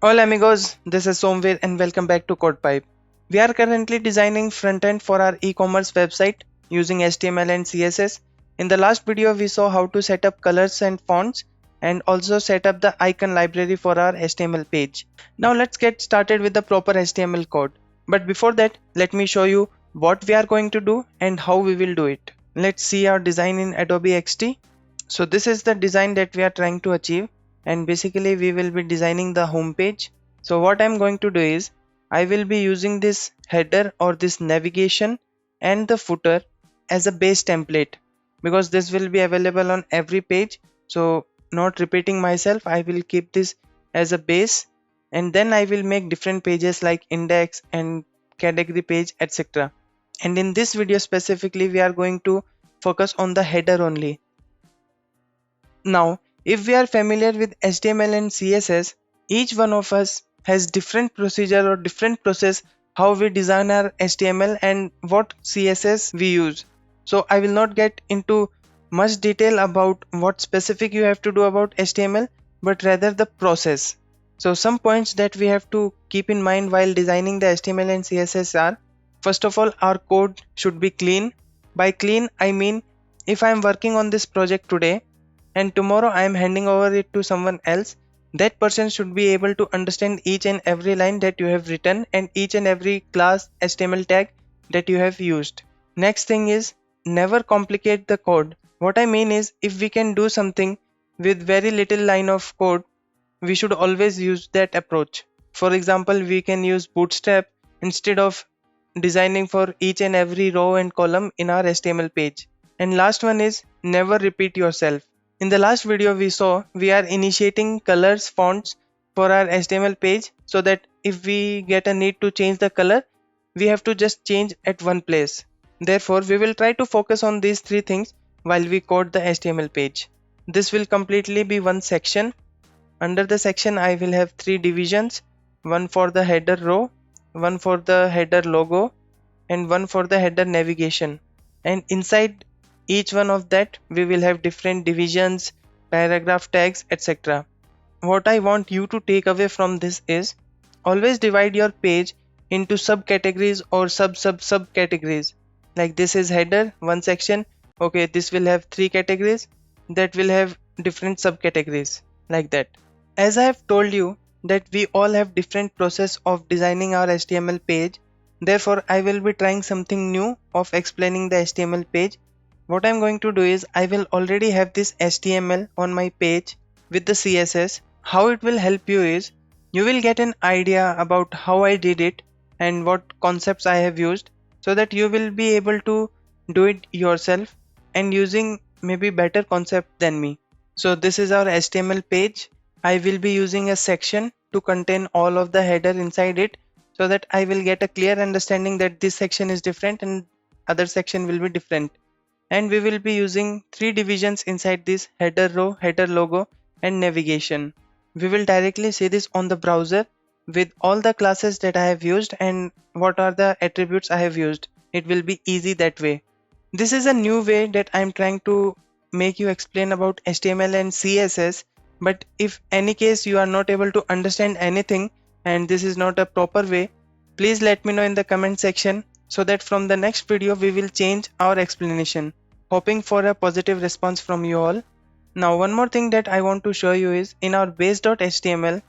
Hola amigos, this is Somveer and welcome back to CodePipe. We are currently designing frontend for our e-commerce website using HTML and CSS. In the last video we saw how to set up colors and fonts and also set up the icon library for our HTML page. Now let's get started with the proper HTML code. But before that, let me show you what we are going to do and how we will do it. Let's see our design in Adobe XD. So this is the design that we are trying to achieve, and basically we will be designing the home page. So what I'm going to do is I will be using this header or this navigation and the footer as a base template, because this will be available on every page. So not repeating myself, I will keep this as a base, and then I will make different pages like index and category page, etc. And in this video specifically we are going to focus on the header only. Now, if we are familiar with HTML and CSS, each one of us has different procedure or different process how we design our HTML and what CSS we use. So I will not get into much detail about what specific you have to do about HTML, but rather the process. So some points that we have to keep in mind while designing the HTML and CSS are, first of all, our code should be clean. By clean, I mean if I am working on this project today and tomorrow I am handing over it to someone else, that person should be able to understand each and every line that you have written and each and every class HTML tag that you have used. Next thing is, never complicate the code. What I mean is, if we can do something with very little line of code, we should always use that approach. For example, we can use Bootstrap instead of designing for each and every row and column in our HTML page. And last one is, never repeat yourself. In the last video we saw we are initiating colors fonts for our HTML page, so that if we get a need to change the color, we have to just change at one place. Therefore we will try to focus on these three things while we code the HTML page. This will completely be one section. Under the section I will have three divisions, one for the header row, one for the header logo, and one for the header navigation. And inside each one of that we will have different divisions, paragraph tags, etc. What I want you to take away from this is, always divide your page into subcategories or subcategories. Like this is header, one section, okay, this will have three categories that will have different subcategories, like that. As I have told you that we all have different process of designing our HTML page, therefore I will be trying something new of explaining the HTML page. What I'm going to do is, I will already have this HTML on my page with the CSS. How it will help you is, you will get an idea about how I did it and what concepts I have used, so that you will be able to do it yourself and using maybe better concept than me. So this is our HTML page. I will be using a section to contain all of the header inside it, so that I will get a clear understanding that this section is different and other section will be different. And we will be using three divisions inside this: header row, header logo, and navigation. We will directly see this on the browser with all the classes that I have used and what are the attributes I have used. It will be easy that way. This is a new way that I am trying to make you explain about HTML and CSS, but if any case you are not able to understand anything and this is not a proper way, please let me know in the comment section, so that from the next video we will change our explanation. Hoping for a positive response from you all. Now one more thing that I want to show you is, in our base.html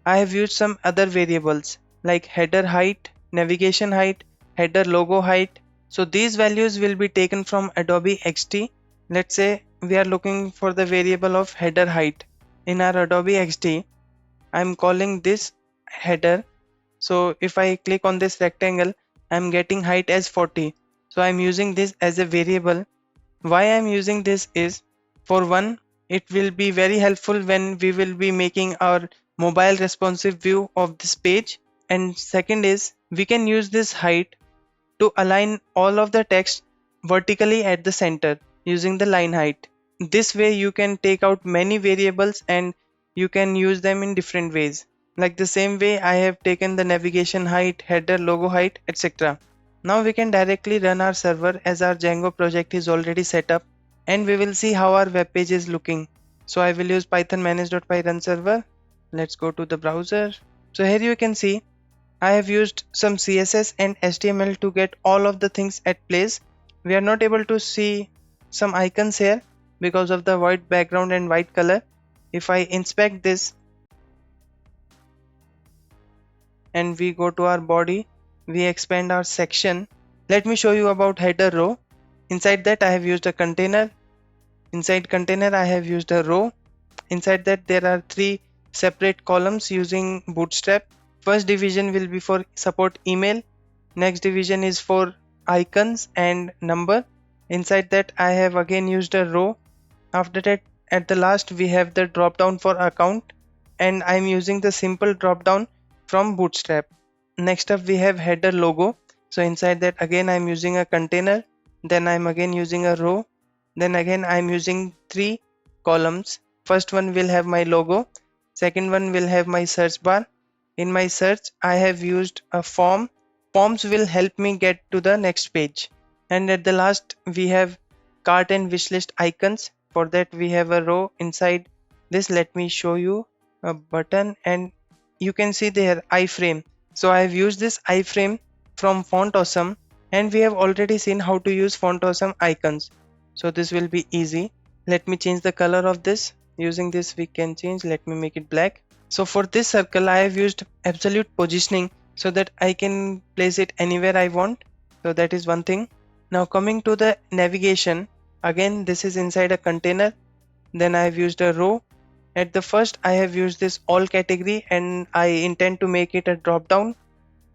I have used some other variables like header height, navigation height, header logo height. So these values will be taken from Adobe XD. Let's say we are looking for the variable of header height. In our Adobe XD I am calling this header. So if I click on this rectangle, I am getting height as 40. So I am using this as a variable. Why I am using this is, for one, it will be very helpful when we will be making our mobile responsive view of this page, and second is, we can use this height to align all of the text vertically at the center using the line height. This way you can take out many variables and you can use them in different ways. Like the same way I have taken the navigation height, header logo height, etc. Now we can directly run our server as our Django project is already set up, and we will see how our web page is looking. So I will use python manage.py run server. Let's go to the browser. So here you can see I have used some CSS and HTML to get all of the things at place. We are not able to see some icons here because of the white background and white color. If I inspect this and we go to our body, we expand our section. Let me show you about header row. Inside that I have used a container. Inside container I have used a row. Inside that there are three separate columns using Bootstrap. First division will be for support email. Next division is for icons and number. Inside that I have again used a row. After that, at the last we have the drop down for account, and I'm using the simple drop down from Bootstrap. Next up we have header logo. So inside that again I'm using a container, then I'm again using a row, then again I'm using three columns. First one will have my logo, second one will have my search bar. In my search I have used a form. Forms will help me get to the next page. And at the last we have cart and wishlist icons. For that we have a row inside this. Let me show you a button, and you can see there iframe. So I have used this iframe from Font Awesome, and we have already seen how to use Font Awesome icons. So this will be easy. Let me change the color of this. Using this we can change. Let me make it black. So for this circle I have used absolute positioning so that I can place it anywhere I want. So that is one thing. Now coming to the navigation, again this is inside a container. Then I have used a row. At the first I have used this all category and I intend to make it a drop down.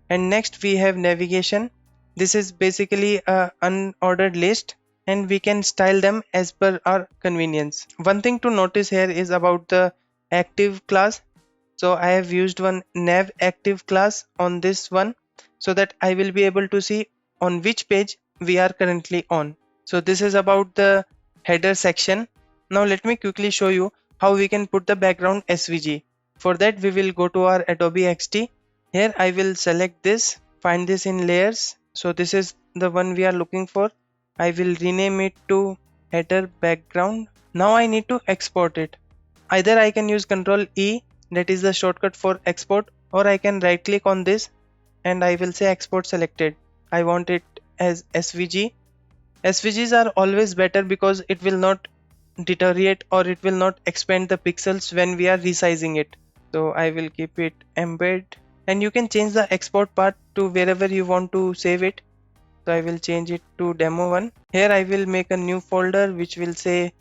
And next we have navigation. This is basically a unordered list and we can style them as per our convenience. One thing to notice here is about the active class. So I have used one nav active class on this one so that I will be able to see on which page we are currently on. So this is about the header section. Now let me quickly show you how we can put the background SVG. For that we will go to our Adobe XD. Here I will select this, find this in layers. So this is the one we are looking for. I will rename it to header background. Now I need to export it. Either I can use Ctrl E, that is the shortcut for export, or I can right click on this and I will say export selected. I want it as SVG. SVGs are always better because it will not deteriorate or it will not expand the pixels when we are resizing it. So I will keep it embed, and you can change the export part to wherever you want to save it. So I will change it to demo 1. Here I will make a new folder which will say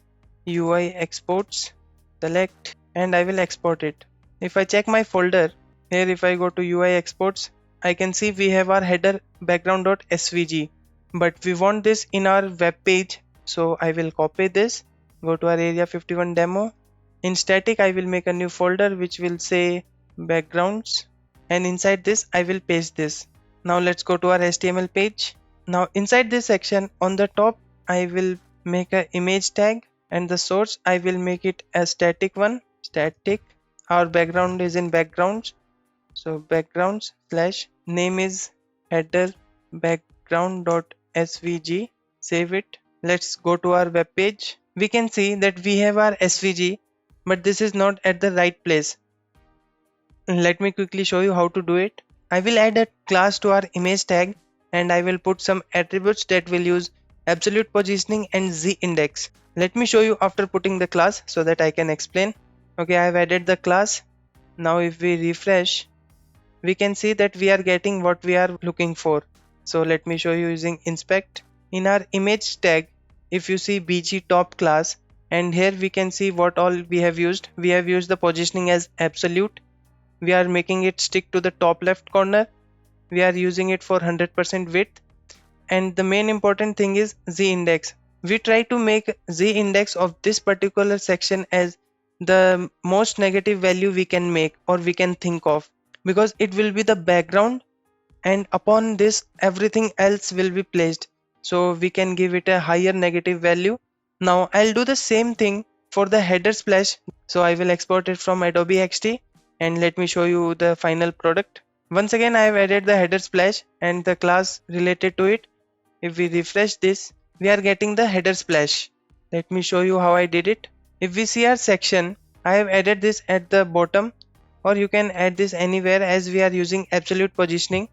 UI exports, select, and I will export it. If I check my folder, here if I go to UI exports, I can see we have our header background.svg, but we want this in our web page. So I will copy this, go to our area 51 demo. In static I will make a new folder which will say backgrounds, and inside this I will paste this. Now let's go to our HTML page. Now inside this section on the top I will make an image tag, and the source I will make it a static one. Static, our background is in backgrounds, so backgrounds slash name is header background.svg. Save it. Let's go to our web page. We can see that we have our SVG, but this is not at the right place. Let me quickly show you how to do it. I will add a class to our image tag and I will put some attributes that will use absolute positioning and z index. Let me show you after putting the class so that I can explain. Okay, I have added the class. Now if we refresh, we can see that we are getting what we are looking for. So let me show you using inspect. In our image tag, if you see bg top class, and here we can see what all we have used. We have used the positioning as absolute. We are making it stick to the top left corner. We are using it for 100% width, and the main important thing is z index. We try to make z index of this particular section as the most negative value we can make or we can think of, because it will be the background and upon this everything else will be placed, so we can give it a higher negative value. Now I'll do the same thing for the header splash. So I will export it from Adobe XD and let me show you the final product. Once again I have added the header splash and the class related to it. If we refresh this, we are getting the header splash. Let me show you how I did it. If we see our section, I have added this at the bottom. or you can add this anywhere as we are using absolute positioning.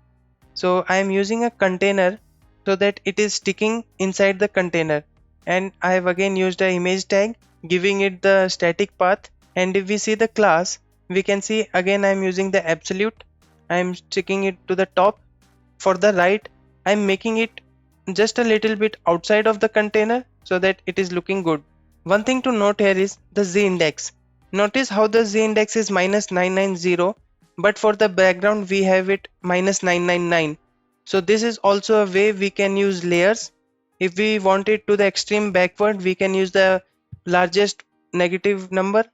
So I am using a container so that it is sticking inside the container, and I have again used an image tag giving it the static path. And if we see the class, we can see again I am using the absolute. I am sticking it to the top. For the right, I am making it just a little bit outside of the container so that it is looking good. One thing to note here is the z index. Notice how the z index is minus 990, but for the background we have it minus 999. So this is also a way we can use layers. If we want it to the extreme backward, we can use the largest negative number.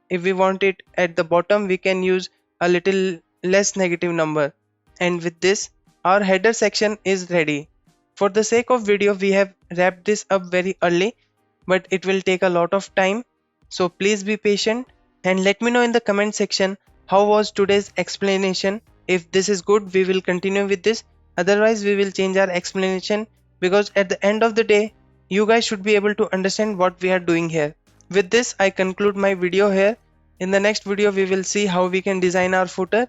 If we want it at the bottom, we can use a little less negative number. And with this, our header section is ready. For the sake of video, we have wrapped this up very early, but it will take a lot of time. So please be patient and let me know in the comment section how was today's explanation. If this is good, we will continue with this. Otherwise, we will change our explanation, because at the end of the day, you guys should be able to understand what we are doing here. With this, I conclude my video here. In the next video, we will see how we can design our footer.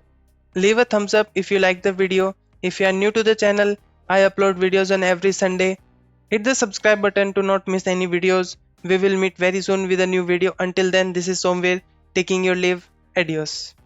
Leave a thumbs up if you like the video. If you are new to the channel, I upload videos on every Sunday. Hit the subscribe button to not miss any videos. We will meet very soon with a new video. Until then, this is Somveer taking your leave. Adios.